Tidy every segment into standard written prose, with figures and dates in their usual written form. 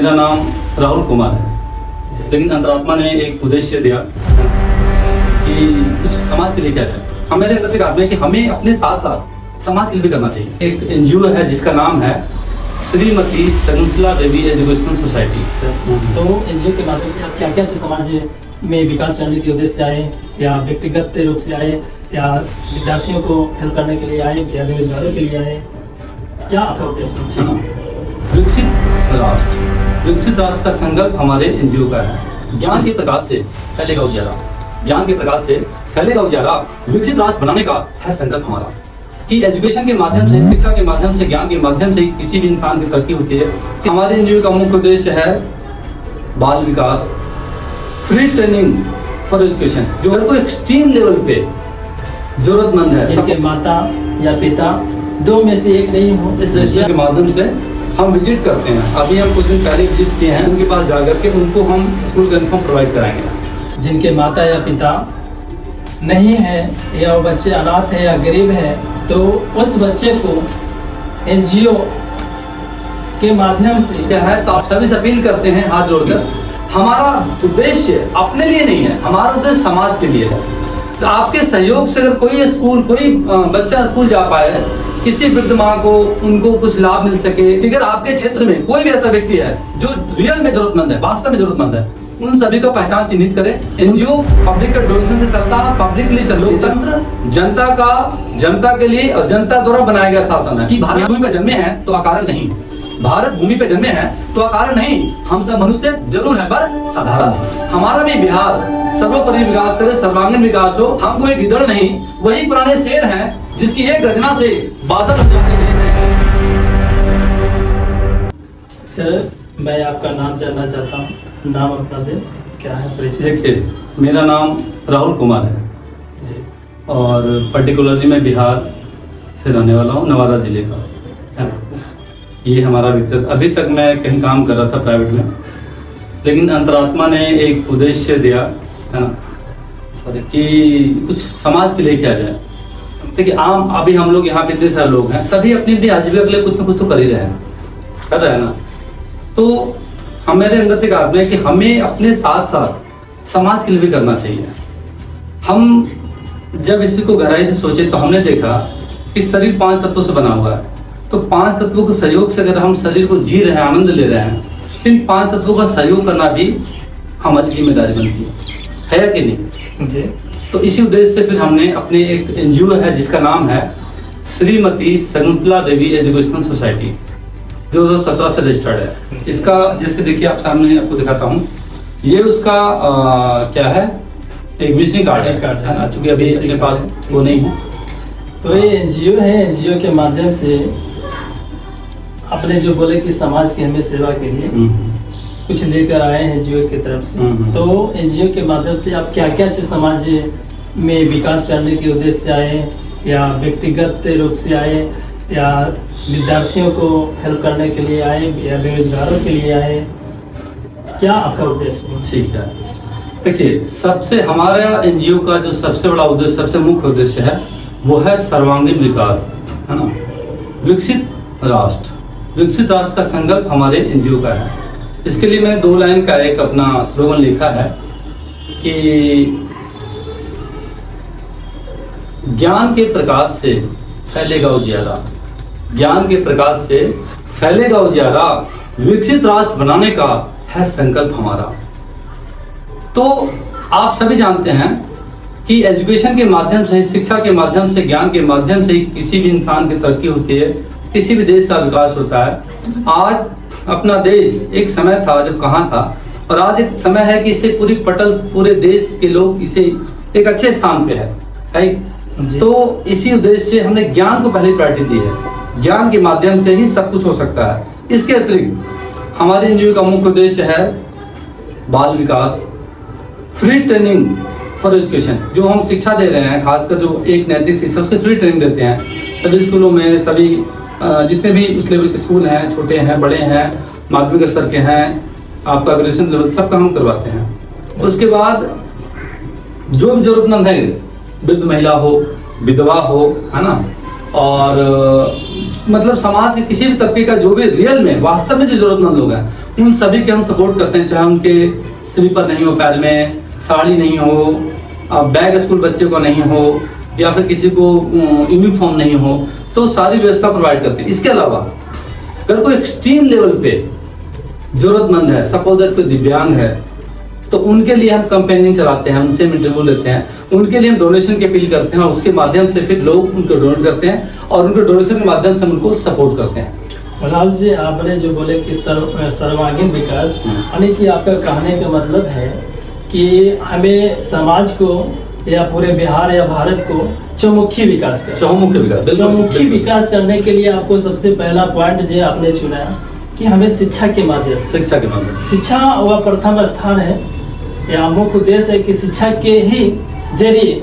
मेरा नाम राहुल कुमार है, लेकिन अंतरात्मा ने एक उद्देश्य दिया कि कुछ समाज के लिए क्या जाए। हम मेरे अंदर से कहा कि हमें अपने साथ साथ समाज के लिए भी करना चाहिए। एक एनजीओ है जिसका नाम है श्रीमती शकुंतला देवी एजुकेशनल सोसाइटी। तो एनजीओ के माध्यम से आप क्या क्या समाज में विकास करने के उद्देश्य से आए, या व्यक्तिगत रूप से आए, या विद्यार्थियों को हेल्प करने के लिए आए, या बेरोजगारों के लिए आए, क्या आपका उद्देश्य है? विकसित राष्ट्र का संकल्प हमारे एनजीओ का है। ज्ञान के प्रकाश से फैलेगा उजाला, ज्ञान के प्रकाश से फैलेगा उजाला। विकसित राष्ट्र बनाने का है संकल्प हमारा कि एजुकेशन के माध्यम से, शिक्षा के माध्यम से, ज्ञान के माध्यम से किसी भी इंसान की तरक्की होती है। हमारे एनजीओ का मुख्य उद्देश्य है बाल विकास, फ्री ट्रेनिंग फॉर एजुकेशन, जो हर कोई एक्सट्रीम लेवल पे जरूरतमंद है। जिनके माता या पिता दो में से एक नहीं हो, इस रजिस्टर के माध्यम से हम विजिट करते हैं। अभी हम कुछ दिन पहले विजिट किए हैं, उनके पास जाकर के उनको हम स्कूल का यूनिफॉर्म प्रोवाइड कराएंगे। जिनके माता या पिता नहीं है, या वो बच्चे अनाथ है या गरीब है, तो उस बच्चे को एनजीओ के माध्यम से क्या है, तो आप सभी से अपील करते हैं हाथ जोड़कर, हमारा उद्देश्य अपने लिए नहीं है, हमारा उद्देश्य समाज के लिए है। तो आपके सहयोग से अगर कोई बच्चा स्कूल जा पाए, किसी वृद्ध माँ को उनको कुछ लाभ मिल सके, अगर आपके क्षेत्र में कोई भी ऐसा व्यक्ति है जो रियल में जरूरतमंद है, वास्तव में जरूरतमंद है, उन सभी को पहचान चिन्हित करें। एनजीओ पब्लिक के डोनेशन से चलता है, पब्लिक के लिए चलता है। तंत्र जनता के लिए और जनता द्वारा बनाया गया शासन है कि भारत भूमि पर जन्मे हैं तो अकारण नहीं, भारत भूमि पे जन्मे हैं तो अकारण नहीं, हम सब मनुष्य जरूर है पर साधारण। हमारा भी बिहार सर्वोपरि विकास करे, सर्वांगीण विकास हो। हम कोई गिदड़ नहीं, वही पुराने शेर हैं जिसकी एक गर्जना से बादल हो जाते हैं। सर, मैं आपका नाम जानना चाहता हूँ। नाम अपना दे, क्या है परिचय? देखिए, मेरा नाम राहुल कुमार है जी, और पर्टिकुलरली मैं बिहार से रहने वाला हूँ, नवादा जिले का है। ये हमारा व्यक्तित्व। अभी तक मैं कहीं काम कर रहा था प्राइवेट में, लेकिन अंतरात्मा ने एक उद्देश्य दिया है ना, सॉरी, कि कुछ समाज के लिए क्या जाए। देखिए, आम अभी हम लोग यहाँ पे इतने सारे लोग हैं, सभी अपनी अपनी आजीविका के लिए कुछ ना कुछ तो कर ही रहे हैं, कर रहे हैं ना। तो हम मेरे अंदर से कहा है कि हमें अपने साथ साथ समाज के लिए भी करना चाहिए। हम जब इसी को गहराई से सोचे तो हमने देखा कि शरीर 5 तत्वों से बना हुआ है, तो 5 तत्वों के सहयोग से अगर हम शरीर को जी रहे हैं, आनंद ले रहे हैं, तो इन 5 तत्वों का सहयोग करना भी हमारी जिम्मेदारी बनती है कि नहीं जी। तो इसी उद्देश्य से फिर हमने अपने एक एनजीओ है जिसका नाम है श्रीमती शकुंतला देवी एजुकेशनल सोसाइटी, जो 2017 से रजिस्टर्ड है। इसका जैसे देखिए, आप सामने आपको दिखाता हूँ, ये उसका क्या है, एक विजिटिंग कार्ड है ना, चूंकि अभी इसके पास वो नहीं है। तो ये एनजीओ है, एनजीओ के माध्यम से आपने जो बोले कि समाज की हमें सेवा के लिए कुछ लेकर आए हैं एनजीओ की तरफ से, तो एनजीओ के माध्यम से आप क्या क्या चीज समाज में विकास करने के उद्देश्य से आए, या व्यक्तिगत रूप से आए, या विद्यार्थियों को हेल्प करने के लिए आए, या बेरोजगारों के लिए आए, क्या आपका उद्देश्य है? ठीक है, देखिए, सबसे हमारा एनजीओ का जो सबसे बड़ा उद्देश्य, सबसे मुख्य उद्देश्य है, वो है सर्वांगीण विकास, है ना, विकसित राष्ट्र का संकल्प हमारे एनजीओ का है। इसके लिए मैंने 2 लाइन का एक अपना स्लोगन लिखा है कि ज्ञान के प्रकाश से फैलेगा उजियारा, ज्ञान के प्रकाश से फैलेगा उजियारा, विकसित राष्ट्र बनाने का है संकल्प हमारा। तो आप सभी जानते हैं कि एजुकेशन के माध्यम से, शिक्षा के माध्यम से, ज्ञान के माध्यम से किसी भी इंसान की तरक्की होती है, किसी भी देश का विकास होता है। आज अपना देश एक समय था जब कहाँ था, और आज एक समय है कि इसे पूरे देश के लोग इसे एक अच्छे स्थान पे है। तो इसी उद्देश्य से हमने ज्ञान को पहले प्रायोरिटी दी है। ज्ञान के माध्यम से ही सब कुछ हो सकता है। इसके अतिरिक्त हमारे एनजीओ का मुख्य उद्देश्य है बाल विकास, फ्री ट्रेनिंग फॉर एजुकेशन, जो हम शिक्षा दे रहे हैं, खासकर जो एक नैतिक शिक्षा, उसकी फ्री ट्रेनिंग देते हैं सभी स्कूलों में। सभी जितने भी उस लेवल के स्कूल हैं, छोटे हैं, बड़े हैं, माध्यमिक स्तर के हैं, आपका ग्रेजुएशन लेवल, सबका हम करवाते हैं। उसके बाद जो भी जरूरतमंद है, वृद्ध महिला हो, विधवा हो, है ना, और मतलब समाज के किसी भी तबके का जो भी रियल में वास्तव में जो जरूरतमंद लोग हैं, उन सभी के हम सपोर्ट करते हैं, चाहे उनके स्लीपर नहीं हो, पैर में साड़ी नहीं हो, बैग स्कूल बच्चे को नहीं हो, या फिर किसी को यूनिफॉर्म नहीं हो, तो सारी व्यवस्था प्रोवाइड करते हैं। इसके अलावा अगर कोई एक्सट्रीम लेवल पे जरूरतमंद है, सपोज दैट कोई दिव्यांग है, तो उनके लिए हम कैंपेनिंग चलाते हैं, उनसे इंटरव्यू लेते हैं, उनके लिए हम डोनेशन की अपील करते हैं और उसके माध्यम से फिर लोग उनको डोनेट करते हैं और उनके डोनेशन के माध्यम से हम उनको सपोर्ट करते हैं। राहुल जी, आपने जो बोले कि सर्वांगीण विकास, यानी कि आपका कहने का मतलब है कि हमें समाज को या पूरे बिहार या भारत को चौमुखी विकास चौमुखी विकास करने के लिए आपको सबसे पहला पॉइंट जो आपने चुना कि हमें शिक्षा के माध्यम शिक्षा वह प्रथम स्थान है या मुख्य उद्देश्य है कि शिक्षा के ही जरिए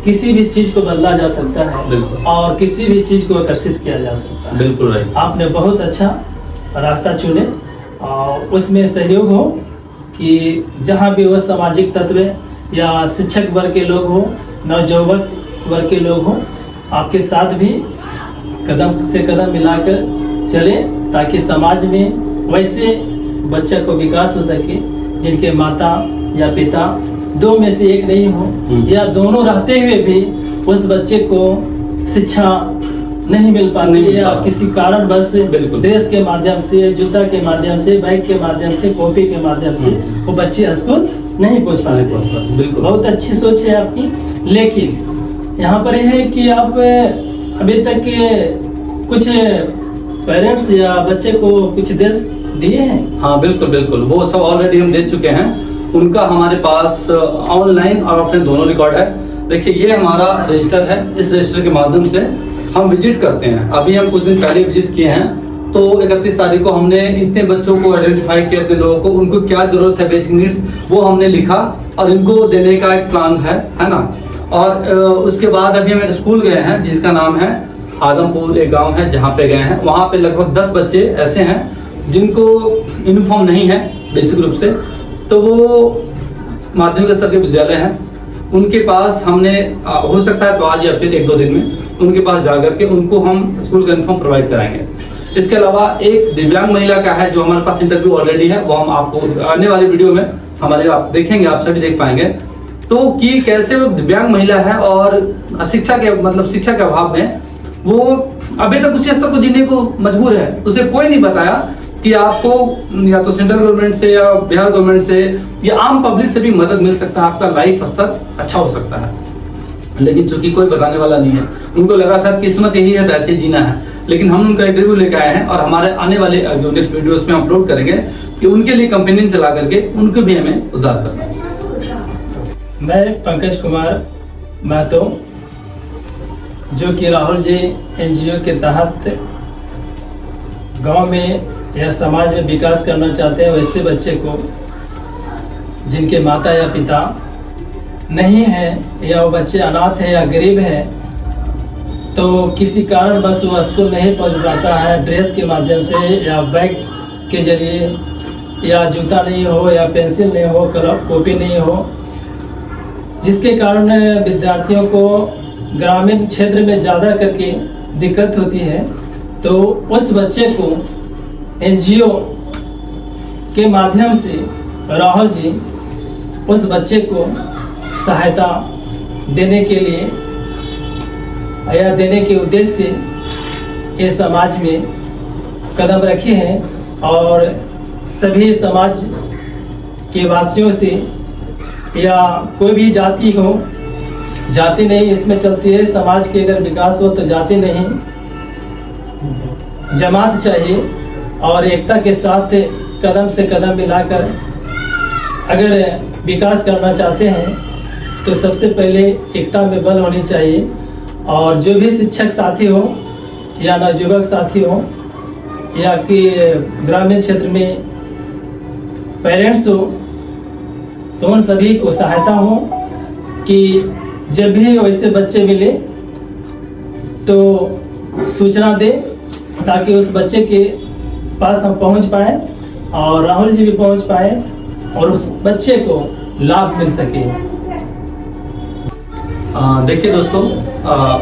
किसी भी चीज को बदला जा सकता है और किसी भी चीज को आकर्षित किया जा सकता है। बिल्कुल राइट। आपने बहुत अच्छा रास्ता चुने और उसमें सहयोग हो कि जहाँ भी वह सामाजिक तत्व या शिक्षक वर्ग के लोग हो, नवयुवक वर्ग के लोग हो, आपके साथ भी कदम से कदम मिलाकर चले ताकि समाज में वैसे बच्चा को विकास हो सके जिनके माता या पिता दो में से एक नहीं हो या दोनों रहते हुए भी उस बच्चे को शिक्षा नहीं मिल पाती या किसी कारण बस ड्रेस के माध्यम से, जूता के माध्यम से, बैग के माध्यम से, कॉपी के माध्यम से वो बच्चे स्कूल नहीं पहुंच पाते। बहुत अच्छी सोच है आपकी, लेकिन यहाँ पर यह है कि आप अभी तक कुछ पेरेंट्स या बच्चे को कुछ दे दिए हैं? हाँ बिल्कुल बिल्कुल, वो सब ऑलरेडी हम दे चुके हैं। उनका हमारे पास ऑनलाइन और ऑफलाइन दोनों रिकॉर्ड है। देखिए ये हमारा रजिस्टर है, इस रजिस्टर के माध्यम से हम विजिट करते हैं। अभी हम कुछ दिन पहले विजिट किए हैं, तो 31 तारीख को हमने इतने बच्चों को आइडेंटिफाई किया, इतने लोगों को, उनको क्या जरूरत है, बेसिक नीड्स, वो हमने लिखा और इनको देने का एक प्लान है ना। और उसके बाद अभी हम स्कूल गए हैं जिसका नाम है आदमपुर, एक गांव है जहाँ पे गए हैं। वहाँ पे लगभग 10 बच्चे ऐसे हैं जिनको यूनिफॉर्म नहीं है बेसिक रूप से, तो वो माध्यमिक स्तर के विद्यालय हैं। उनके पास हमने हो सकता है तो आज या फिर 1-2 दिन में उनके पास जाकर के उनको हम स्कूल का यूनिफॉर्म प्रोवाइड कराएंगे। इसके अलावा एक दिव्यांग महिला का है जो हमारे पास इंटरव्यू ऑलरेडी है, वो हम आपको आने वाली वीडियो में हमारे आप देखेंगे, आप सभी देख पाएंगे, तो कि कैसे वो दिव्यांग महिला है और शिक्षा के अभाव में वो अभी तक उस स्तर को जीने को मजबूर है। उसे कोई नहीं बताया कि आपको या तो सेंट्रल गवर्नमेंट से या बिहार गवर्नमेंट से या आम पब्लिक से भी मदद मिल सकता है, आपका लाइफ स्तर अच्छा हो सकता है। लेकिन चूंकि कोई बताने वाला नहीं है, उनको लगा शायद किस्मत यही है तो ऐसे ही जीना है। लेकिन हम उनका इंटरव्यू लेकर आए हैं और हमारे आने वाले जो नेक्स्ट वीडियोस में अपलोड करेंगे कि उनके लिए कंपेनियन चला करके उनको भी हमें उद्धार करना है। मैं पंकज कुमार महतो, जो कि राहुल जी एनजीओ के तहत गांव में या समाज में विकास करना चाहते हैं, वैसे बच्चे को जिनके माता या पिता नहीं है या वो बच्चे अनाथ है या गरीब है, तो किसी कारण बस वो स्कूल नहीं पहुंच पाता है, ड्रेस के माध्यम से या बैग के जरिए, या जूता नहीं हो या पेंसिल नहीं हो, कलम कॉपी नहीं हो, जिसके कारण विद्यार्थियों को ग्रामीण क्षेत्र में ज़्यादा करके दिक्कत होती है। तो उस बच्चे को एनजीओ के माध्यम से राहुल जी उस बच्चे को सहायता देने के लिए या देने के उद्देश्य से ये समाज में कदम रखे हैं और सभी समाज के वासियों से, या कोई भी जाति हो, जाति नहीं इसमें चलती है, समाज के अगर विकास हो तो जाति नहीं, जमात चाहिए और एकता के साथ कदम से कदम मिलाकर अगर विकास करना चाहते हैं तो सबसे पहले एकता में बल होनी चाहिए। और जो भी शिक्षक साथी हो या नवयुवक साथी हो या कि ग्रामीण क्षेत्र में पेरेंट्स हो, तो उन सभी को सहायता हो कि जब भी वैसे बच्चे मिले तो सूचना दे ताकि उस बच्चे के पास हम पहुंच पाए और राहुल जी भी पहुंच पाए और उस बच्चे को लाभ मिल सके। देखिए दोस्तों,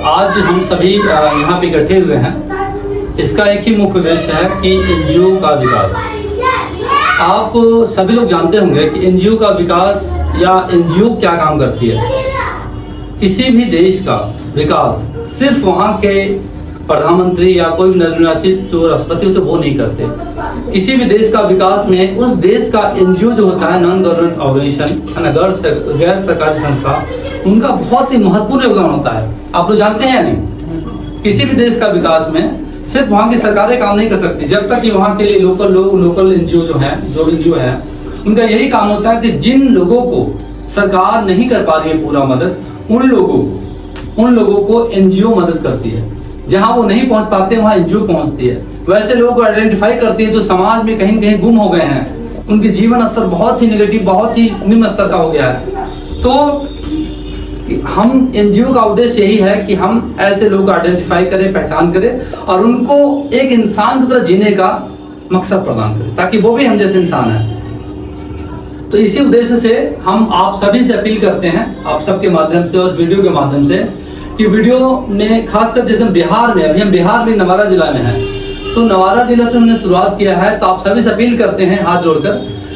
आज हम सभी यहाँ पे इकट्ठे हुए हैं, इसका एक ही मुख्य उद्देश्य है कि एनजीओ का विकास आप सभी लोग जानते होंगे कि एनजीओ का विकास या एनजीओ क्या काम करती है। किसी भी देश का विकास सिर्फ वहाँ के प्रधानमंत्री या कोई निर्वाचित जो राष्ट्रपति होते वो नहीं करते। किसी भी देश का विकास में उस देश का एनजीओ जो होता है, नॉन गवर्नमेंट ऑर्गेनाइजेशन, गैर सरकारी संस्था, उनका बहुत ही महत्वपूर्ण योगदान होता है। आप लोग जानते हैं या नहीं? किसी भी देश का विकास में सिर्फ वहाँ की सरकारें काम नहीं कर सकती, जब तक कि वहाँ के लिए लोकल एनजीओ जो एनजीओ है, उनका यही काम होता है कि जिन लोगों को सरकार नहीं कर पा रही है पूरा मदद, उन लोगों को एनजीओ मदद करती है। जहां वो नहीं पहुंच पाते वहां एनजीओ पहुंचती है। वैसे लोगों को आइडेंटिफाई करती है जो समाज में कहीं कहीं गुम हो गए हैं, उनके जीवन स्तर बहुत ही नेगेटिव, बहुत ही निम्न स्तर का हो गया है। तो हम एनजीओ का उद्देश्य यही है कि हम ऐसे लोगों को आइडेंटिफाई करें, पहचान करें और उनको एक इंसान की तरह जीने का मकसद प्रदान करें, ताकि वो भी हम जैसे इंसान है। तो इसी उद्देश्य से हम आप सभी से अपील करते हैं, आप सबके माध्यम से और वीडियो के माध्यम से, कि वीडियो में खासकर जैसे बिहार में, अभी हम बिहार में नवादा जिला में हैं, तो नवादा जिला से हमने शुरुआत किया है। तो आप सभी से अपील करते हैं हाथ जोड़कर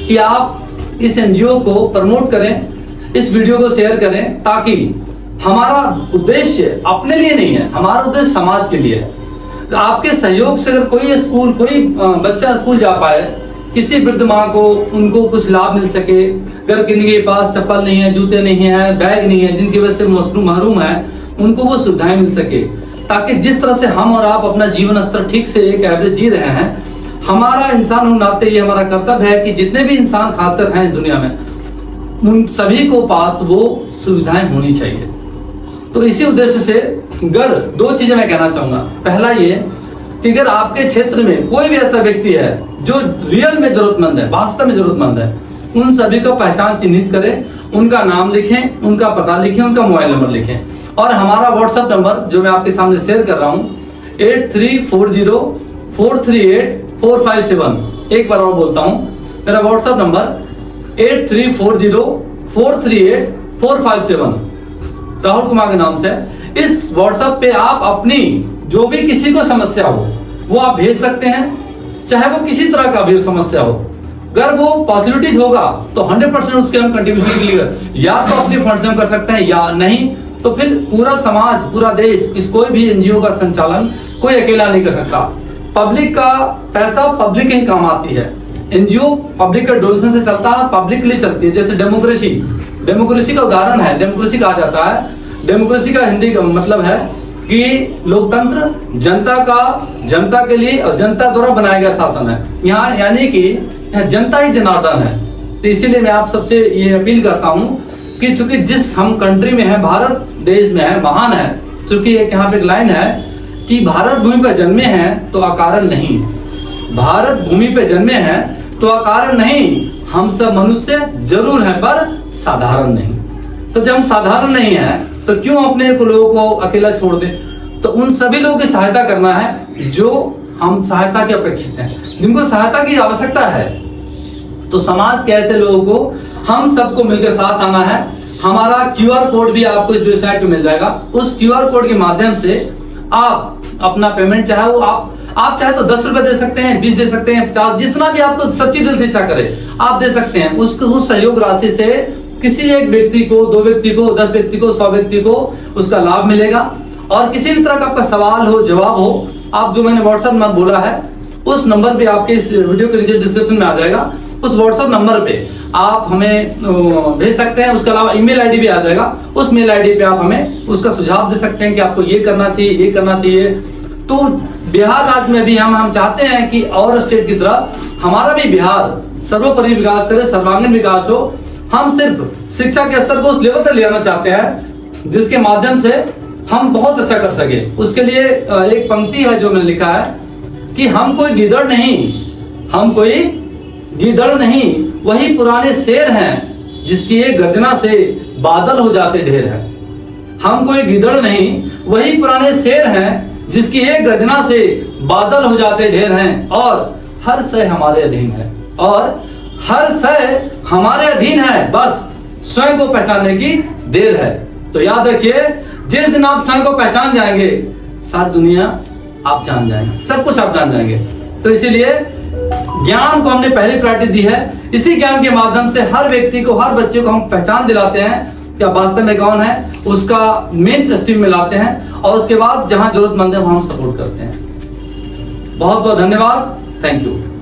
कि आप इस एनजीओ को प्रमोट करें, इस वीडियो को शेयर करें, ताकि हमारा उद्देश्य अपने लिए नहीं है, हमारा उद्देश्य समाज के लिए है। तो आपके सहयोग से अगर कोई बच्चा स्कूल जा पाए, किसी वृद्ध माँ को उनको कुछ लाभ मिल सके, अगर किन्हीं के पास चप्पल नहीं है, जूते नहीं है, बैग नहीं है, जिनकी वजह से महरूम है, उनको वो सुविधाएं मिल सके, ताकि जिस तरह से हम और आप अपना जीवन स्तर ठीक से एक एवरेज जी रहे हैं, हमारा इंसान होने नाते ये हमारा कर्तव्य है कि जितने भी इंसान खासकर हैं इस दुनिया में, उन सभी को पास वो सुविधाएं होनी चाहिए। तो इसी उद्देश्य से अगर दो चीजें मैं कहना चाहूंगा। पहला ये कि अगर आपके क्षेत्र में कोई भी ऐसा व्यक्ति है जो रियल में जरूरतमंद है, वास्तव में जरूरतमंद है, उन सभी को पहचान चिन्हित करें, उनका नाम लिखें, उनका पता लिखें, उनका मोबाइल नंबर लिखें। और हमारा व्हाट्सएप नंबर जो मैं आपके सामने शेयर कर रहा हूँ 8340438457। एक बार और बोलता हूँ, मेरा व्हाट्सएप नंबर 8340438457 राहुल कुमार के नाम से। इस व्हाट्सएप पे आप अपनी जो भी किसी को समस्या हो वो आप भेज सकते हैं, चाहे वो किसी तरह का भी समस्या हो। अगर वो पॉसिबिलिटीज होगा तो 100% उसके हम कंट्रीब्यूशन के लिए या तो अपने फंड से हम कर सकते हैं, या नहीं तो फिर पूरा समाज, पूरा देश, इस कोई भी एनजीओ का संचालन कोई अकेला नहीं कर सकता। पब्लिक का पैसा पब्लिक ही काम आती है। एनजीओ पब्लिक का डोनेशन से चलता है, पब्लिक के लिए चलती है। जैसे डेमोक्रेसी का उदाहरण है, डेमोक्रेसी कहा जाता है। डेमोक्रेसी का हिंदी का मतलब है कि लोकतंत्र जनता के लिए और जनता द्वारा बनाया गया शासन है। यहाँ यानी कि जनता ही जनार्दन है। तो इसीलिए मैं आप सबसे ये अपील करता हूँ कि चूंकि जिस हम कंट्री में है, भारत देश में है, महान है, चूंकि एक यहाँ पे एक लाइन है कि भारत भूमि पर जन्मे हैं तो अकारण नहीं, भारत भूमि पे जन्मे हैं तो अकारण नहीं, हम सब मनुष्य जरूर हैं पर साधारण नहीं। तो जब हम साधारण नहीं है तो क्यों अपने लोगों को अकेला छोड़ दें? तो उन सभी लोगों की सहायता करना है जो हम सहायता के अपेक्षित हैं, जिनको सहायता की आवश्यकता है। तो समाज के ऐसे लोगों को हम सबको मिलकर साथ आना है। हमारा क्यूआर कोड भी आपको इस वेबसाइट पे मिल जाएगा। उस क्यूआर कोड के माध्यम से आप अपना पेमेंट, चाहे वो आप चाहे तो 10 रुपए दे सकते हैं, 20 दे सकते हैं, 50, जितना भी आपको सच्ची दिल से इच्छा करे आप दे सकते हैं। उस सहयोग राशि से किसी एक व्यक्ति को, 2 व्यक्ति को, 10 व्यक्ति को, 100 व्यक्ति को उसका लाभ मिलेगा। और किसी भी तरह का आपका सवाल हो, जवाब हो, आप जो मैंने व्हाट्सएप नंबर बोला है उस नंबर पे आपके इस वीडियो के नीचे डिस्क्रिप्शन में आ जाएगा, उस व्हाट्सएप नंबर पे आप हमें भेज सकते हैं। उसके अलावा ईमेल आईडी भी आ जाएगा, उस मेल आईडी पे आप हमें उसका सुझाव दे सकते हैं कि आपको ये करना चाहिए, ये करना चाहिए। तो बिहार राज्य में भी हम चाहते हैं कि और स्टेट की तरह हमारा भी बिहार सर्वोपरि विकास करे, सर्वांगीण विकास हो। हम सिर्फ शिक्षा के स्तर को उस लेवल तक ले आना चाहते हैं जिसके माध्यम से हम बहुत अच्छा कर सके। उसके लिए एक पंक्ति है जो मैंने लिखा है कि हम कोई गिदड़ नहीं, वही पुराने शेर हैं जिसकी एक गर्जना से बादल हो जाते ढेर हैं। हम कोई गिदड़ नहीं, वही पुराने शेर हैं जिसकी एक गर्जना से बादल हो जाते ढेर हैं। और हर शय हमारे अधीन है, और हर शय हमारे अधीन है, बस स्वयं को पहचानने की देर है। तो याद रखिए, जिस दिन आप स्वयं को पहचान जाएंगे, सारी दुनिया आप जान जाएंगे, सब कुछ आप जान जाएंगे। तो इसीलिए ज्ञान को हमने पहली प्रायोरिटी दी है। इसी ज्ञान के माध्यम से हर व्यक्ति को, हर बच्चे को हम पहचान दिलाते हैं कि वास्तव में कौन है, उसका मेन स्ट्रीम में लाते हैं और उसके बाद जहां जरूरतमंद है वहां हम सपोर्ट करते हैं। बहुत बहुत धन्यवाद। Thank you.